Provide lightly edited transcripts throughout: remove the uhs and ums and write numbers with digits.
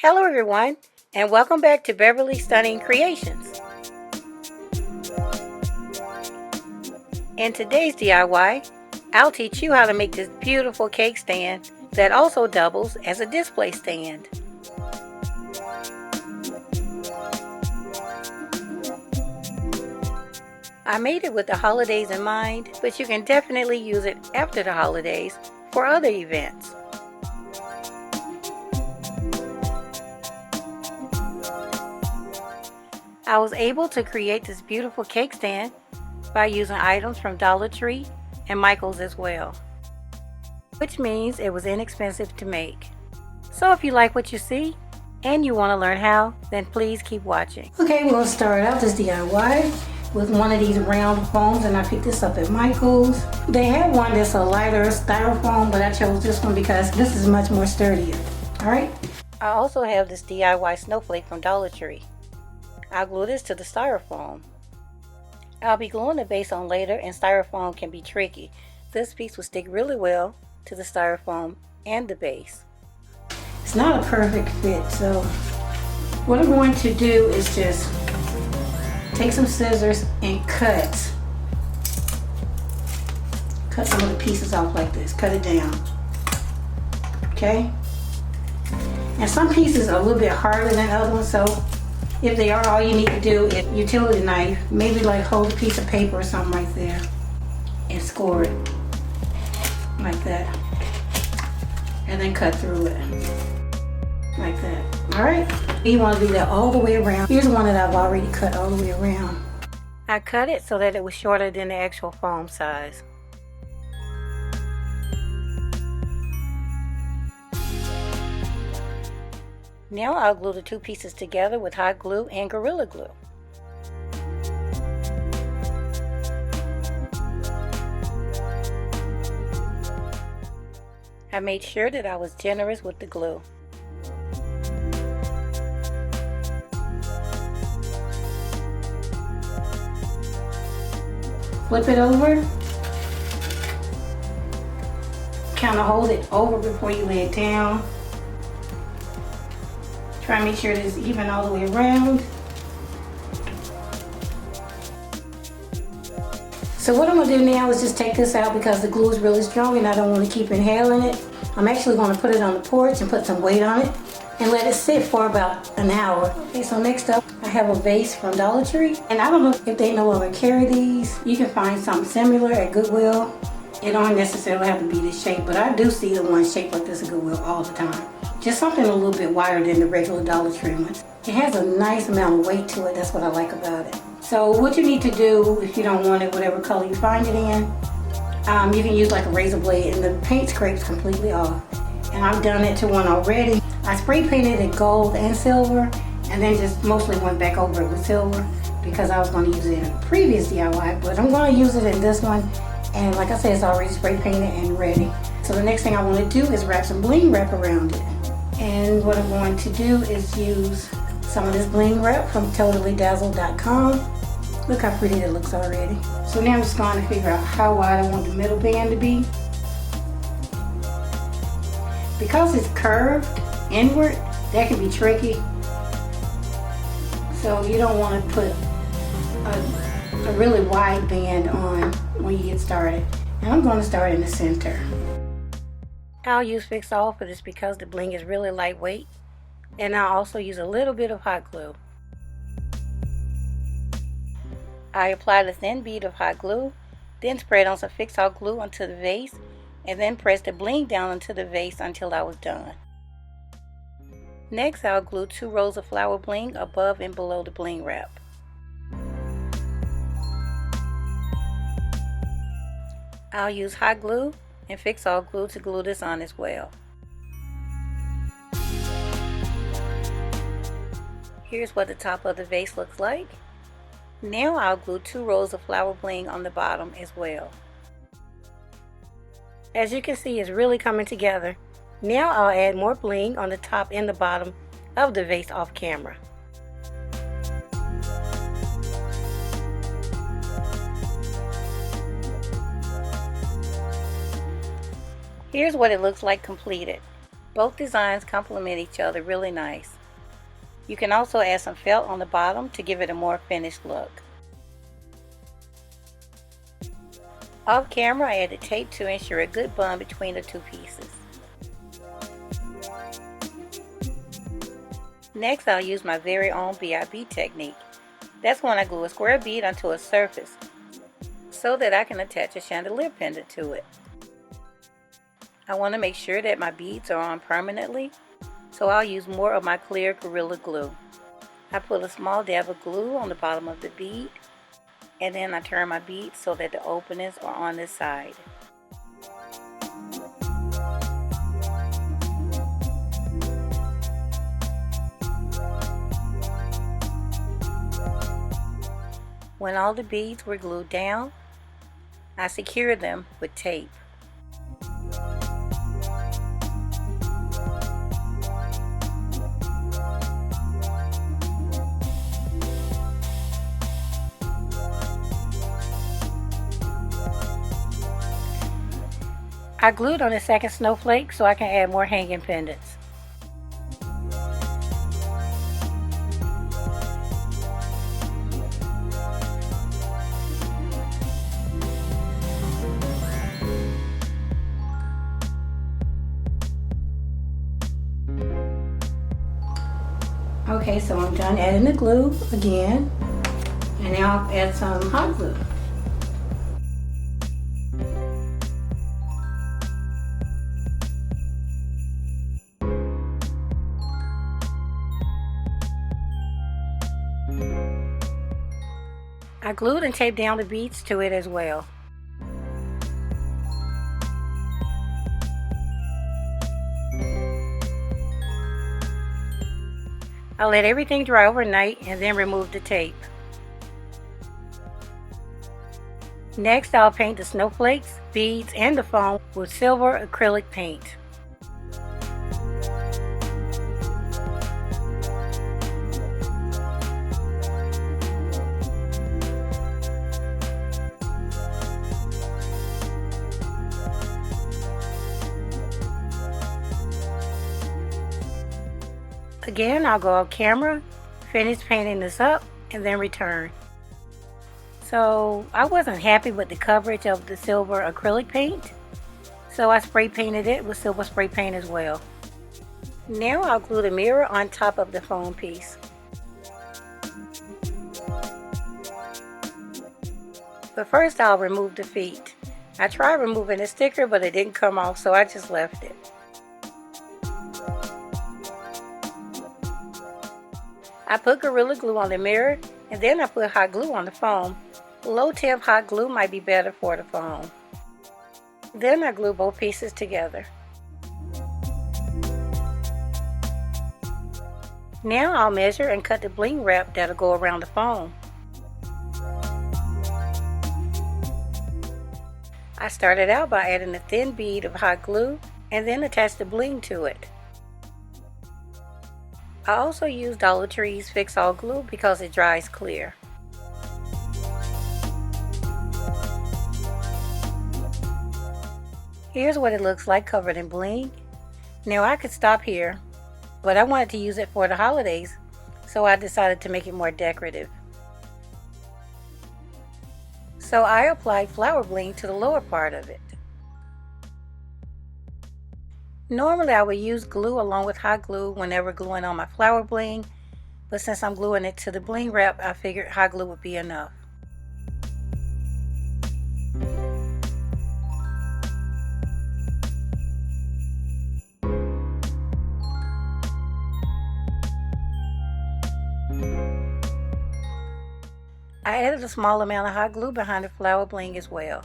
Hello everyone, and welcome back to Beverly Stunning Creations. In today's DIY, I'll teach you how to make this beautiful cake stand that also doubles as a display stand. I made it with the holidays in mind, but you can definitely use it after the holidays for other events. I was able to create this beautiful cake stand by using items from Dollar Tree and Michael's as well, which means it was inexpensive to make. So if you like what you see and you want to learn how, then please keep watching. Okay, we're going to start out this DIY with one of these round foams, and I picked this up at Michael's. They have one that's a lighter styrofoam, but I chose this one because this is much more sturdier. Alright, I also have this DIY snowflake from Dollar Tree. I'll glue this to the styrofoam. I'll be gluing the base on later, and styrofoam can be tricky. This piece will stick really well to the styrofoam and the base. It's not a perfect fit, so what I'm going to do is just take some scissors and cut some of the pieces off like this. Cut it down. Okay? And some pieces are a little bit harder than other ones, so if they are, all you need to do is utility knife, maybe like hold a piece of paper or something right there and score it like that, and then cut through it like that. Alright, you want to do that all the way around. Here's one that I've already cut all the way around. I cut it so that it was shorter than the actual foam size. Now I'll glue the two pieces together with hot glue and Gorilla Glue. I made sure that I was generous with the glue. Flip it over. Kind of hold it over before you lay it down. Try to make sure it is even all the way around. So what I'm going to do now is just take this out because the glue is really strong and I don't want to keep inhaling it. I'm actually going to put it on the porch and put some weight on it and let it sit for about an hour. Okay, so next up I have a vase from Dollar Tree, and I don't know if they no longer carry these. You can find something similar at Goodwill. It don't necessarily have to be this shape, but I do see the ones shaped like this at Goodwill all the time. Just something a little bit wider than the regular Dollar Tree ones. It has a nice amount of weight to it. That's what I like about it. So what you need to do, if you don't want it whatever color you find it in, you can use like a razor blade, and the paint scrapes completely off. And I've done it to one already. I spray painted it gold and silver, and then just mostly went back over it with silver because I was going to use it in a previous DIY, but I'm going to use it in this one. And like I said, it's already spray painted and ready. So the next thing I want to do is wrap some bling wrap around it. And what I'm going to do is use some of this bling wrap from totallydazzled.com. Look how pretty it looks already. So now I'm just going to figure out how wide I want the middle band to be. Because it's curved inward, that can be tricky. So you don't want to put a really wide band on when you get started. And I'm going to start in the center. I'll use Fix All for this because the bling is really lightweight, and I'll also use a little bit of hot glue. I applied a thin bead of hot glue, then spread on some Fix All glue onto the vase, and then pressed the bling down onto the vase until I was done. Next, I'll glue 2 rows of flower bling above and below the bling wrap. I'll use hot glue and Fix All glue to glue this on as well. Here's what the top of the vase looks like. Now I'll glue 2 rows of flower bling on the bottom as well. As you can see, it's really coming together. Now I'll add more bling on the top and the bottom of the vase off camera. Here's what it looks like completed. Both designs complement each other really nice. You can also add some felt on the bottom to give it a more finished look. Off camera, I added tape to ensure a good bond between the two pieces. Next, I'll use my very own BIB technique. That's when I glue a square bead onto a surface so that I can attach a chandelier pendant to it. I want to make sure that my beads are on permanently, so I'll use more of my clear Gorilla Glue. I put a small dab of glue on the bottom of the bead, and then I turn my beads so that the openings are on this side. When all the beads were glued down, I secured them with tape. I glued on a second snowflake so I can add more hanging pendants. Okay, so I'm done adding the glue again, and now I'll add some hot glue. I glued and taped down the beads to it as well. I let everything dry overnight and then remove the tape. Next, I'll paint the snowflakes, beads, and the foam with silver acrylic paint. Again, I'll go off camera, finish painting this up, and then return. So I wasn't happy with the coverage of the silver acrylic paint, so I spray painted it with silver spray paint as well. Now I'll glue the mirror on top of the foam piece. But first I'll remove the feet. I tried removing the sticker, but it didn't come off, so I just left it. I put Gorilla Glue on the mirror, and then I put hot glue on the foam. Low temp hot glue might be better for the foam. Then I glue both pieces together. Now I'll measure and cut the bling wrap that'll go around the foam. I started out by adding a thin bead of hot glue and then attached the bling to it. I also use Dollar Tree's Fix All Glue because it dries clear. Here's what it looks like covered in bling. Now I could stop here, but I wanted to use it for the holidays, so I decided to make it more decorative. So I applied flower bling to the lower part of it. Normally I would use glue along with hot glue whenever gluing on my flower bling, but since I'm gluing it to the bling wrap, I figured hot glue would be enough. I added a small amount of hot glue behind the flower bling as well.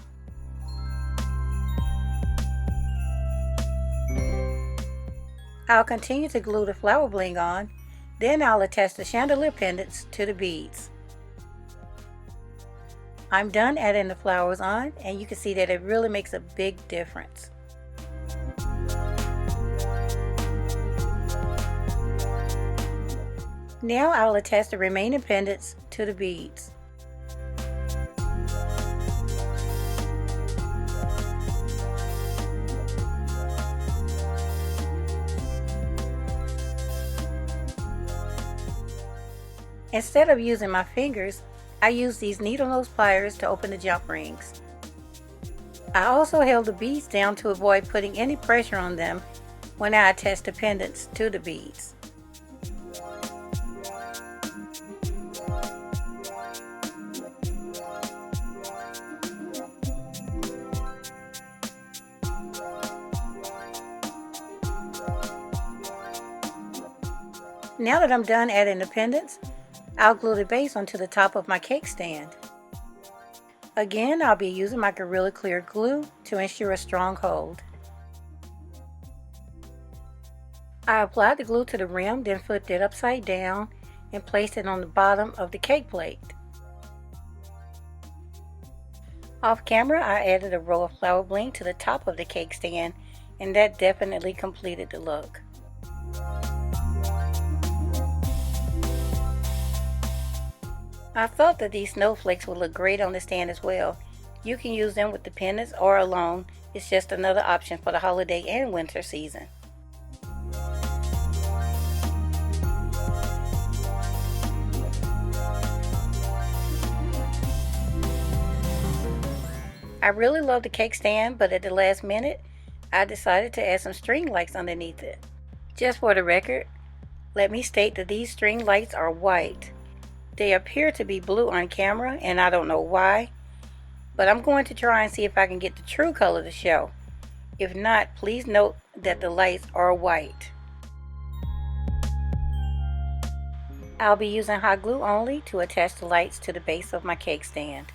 I'll continue to glue the flower bling on, then I'll attach the chandelier pendants to the beads. I'm done adding the flowers on, and you can see that it really makes a big difference. Now I'll attach the remaining pendants to the beads. Instead of using my fingers, I used these needle nose pliers to open the jump rings. I also held the beads down to avoid putting any pressure on them when I attached the pendants to the beads. Now that I'm done adding the pendants, I'll glue the base onto the top of my cake stand. Again, I'll be using my Gorilla Clear glue to ensure a strong hold. I applied the glue to the rim, then flipped it upside down and placed it on the bottom of the cake plate. Off camera, I added a row of flower bling to the top of the cake stand, and that definitely completed the look. I thought that these snowflakes would look great on the stand as well. You can use them with the pendants or alone. It's just another option for the holiday and winter season. I really love the cake stand, but at the last minute, I decided to add some string lights underneath it. Just for the record, let me state that these string lights are white. They appear to be blue on camera, and I don't know why, but I'm going to try and see if I can get the true color to show. If not, please note that the lights are white. I'll be using hot glue only to attach the lights to the base of my cake stand.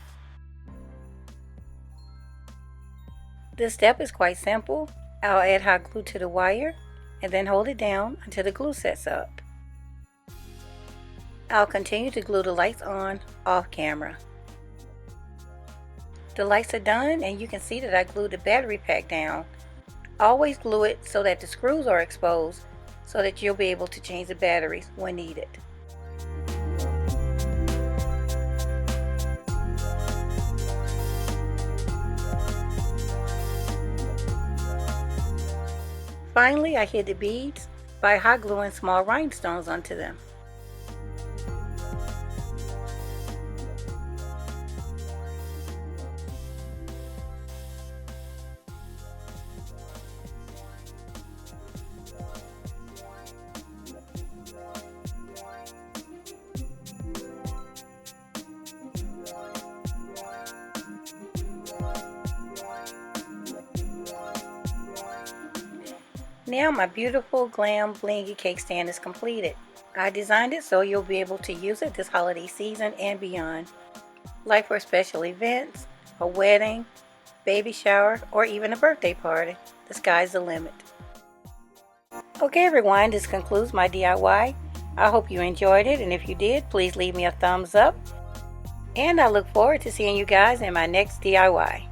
This step is quite simple. I'll add hot glue to the wire and then hold it down until the glue sets up. I'll continue to glue the lights on off camera. The lights are done, and you can see that I glued the battery pack down. Always glue it so that the screws are exposed so that you'll be able to change the batteries when needed. Finally, I hid the beads by hot gluing small rhinestones onto them. Now my beautiful Glam blingy cake stand is completed. I designed it so you'll be able to use it this holiday season and beyond, like for special events, a wedding, baby shower, or even a birthday party. The sky's the limit. Okay everyone, this concludes my DIY. I hope you enjoyed it, and if you did, please leave me a thumbs up. And I look forward to seeing you guys in my next DIY.